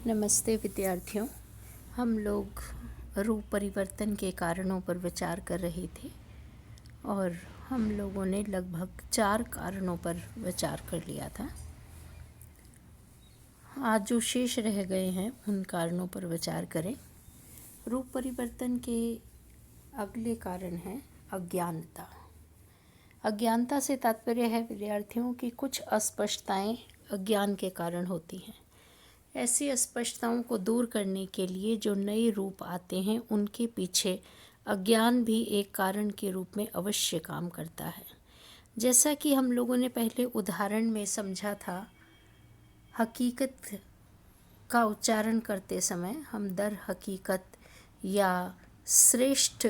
नमस्ते विद्यार्थियों। हम लोग रूप परिवर्तन के कारणों पर विचार कर रहे थे और हम लोगों ने लगभग 4 कारणों पर विचार कर लिया था। आज जो शेष रह गए हैं उन कारणों पर विचार करें। रूप परिवर्तन के अगले कारण हैं अज्ञानता। अज्ञानता से तात्पर्य है विद्यार्थियों की कुछ अस्पष्टताएं अज्ञान के कारण होती हैं। ऐसी अस्पष्टताओं को दूर करने के लिए जो नए रूप आते हैं उनके पीछे अज्ञान भी एक कारण के रूप में अवश्य काम करता है। जैसा कि हम लोगों ने पहले उदाहरण में समझा था, हकीकत का उच्चारण करते समय हम दर हकीकत या श्रेष्ठ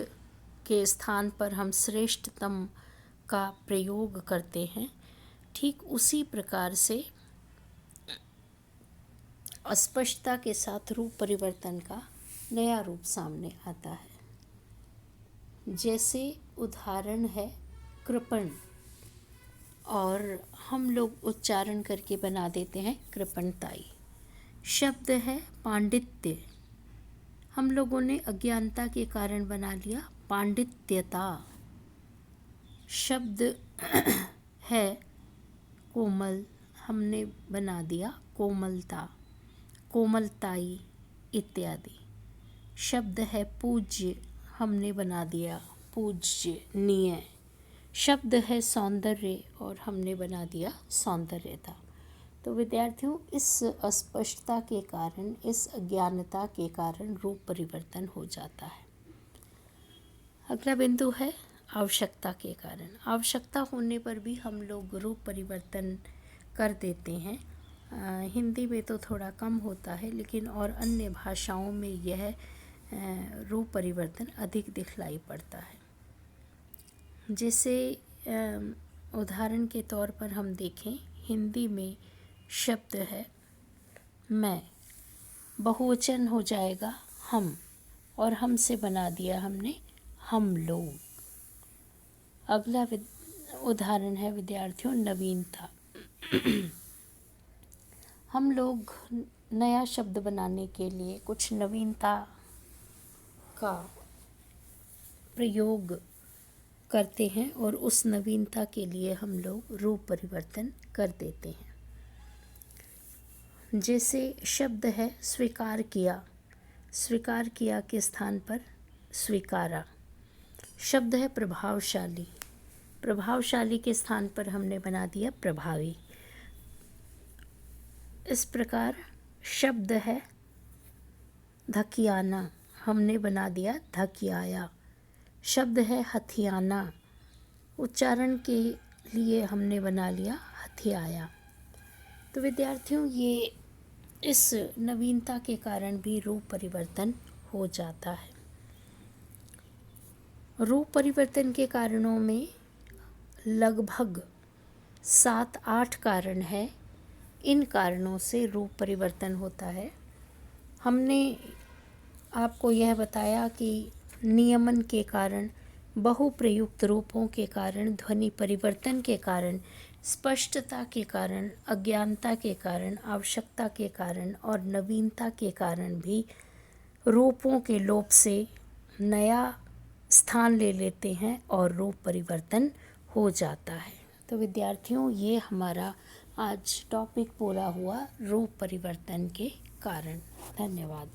के स्थान पर हम श्रेष्ठतम का प्रयोग करते हैं। ठीक उसी प्रकार से अस्पष्टता के साथ रूप परिवर्तन का नया रूप सामने आता है। जैसे उदाहरण है कृपण, और हम लोग उच्चारण करके बना देते हैं कृपणताई। शब्द है पांडित्य, हम लोगों ने अज्ञानता के कारण बना लिया पांडित्यता। शब्द है कोमल, हमने बना दिया कोमलता, कोमलताई इत्यादि। शब्द है पूज्य, हमने बना दिया पूज्यनीय। शब्द है सौंदर्य और हमने बना दिया सौंदर्यता। तो विद्यार्थियों, इस अस्पष्टता के कारण, इस अज्ञानता के कारण रूप परिवर्तन हो जाता है। अगला बिंदु है आवश्यकता के कारण। आवश्यकता होने पर भी हम लोग रूप परिवर्तन कर देते हैं। हिंदी में तो थोड़ा कम होता है, लेकिन और अन्य भाषाओं में यह रूप परिवर्तन अधिक दिखलाई पड़ता है। जैसे उदाहरण के तौर पर हम देखें, हिंदी में शब्द है मैं, बहुवचन हो जाएगा हम, और हम से बना दिया हमने हम लोग। अगला उदाहरण है विद्यार्थियों नवीनता। हम लोग नया शब्द बनाने के लिए कुछ नवीनता का प्रयोग करते हैं और उस नवीनता के लिए हम लोग रूप परिवर्तन कर देते हैं। जैसे शब्द है स्वीकार किया, स्वीकार किया के स्थान पर स्वीकारा। शब्द है प्रभावशाली, प्रभावशाली के स्थान पर हमने बना दिया प्रभावी। इस प्रकार शब्द है धकियाना, हमने बना दिया धकियाया। शब्द है हथियाना, उच्चारण के लिए हमने बना लिया हथियाया। तो विद्यार्थियों, ये इस नवीनता के कारण भी रूप परिवर्तन हो जाता है। रूप परिवर्तन के कारणों में लगभग 7-8 कारण हैं। इन कारणों से रूप परिवर्तन होता है। हमने आपको यह बताया कि नियमन के कारण, बहुप्रयुक्त रूपों के कारण, ध्वनि परिवर्तन के कारण, स्पष्टता के कारण, अज्ञानता के कारण, आवश्यकता के कारण और नवीनता के कारण भी रूपों के लोप से नया स्थान ले लेते हैं और रूप परिवर्तन हो जाता है। तो विद्यार्थियों, ये हमारा आज टॉपिक पूरा हुआ रूप परिवर्तन के कारण। धन्यवाद।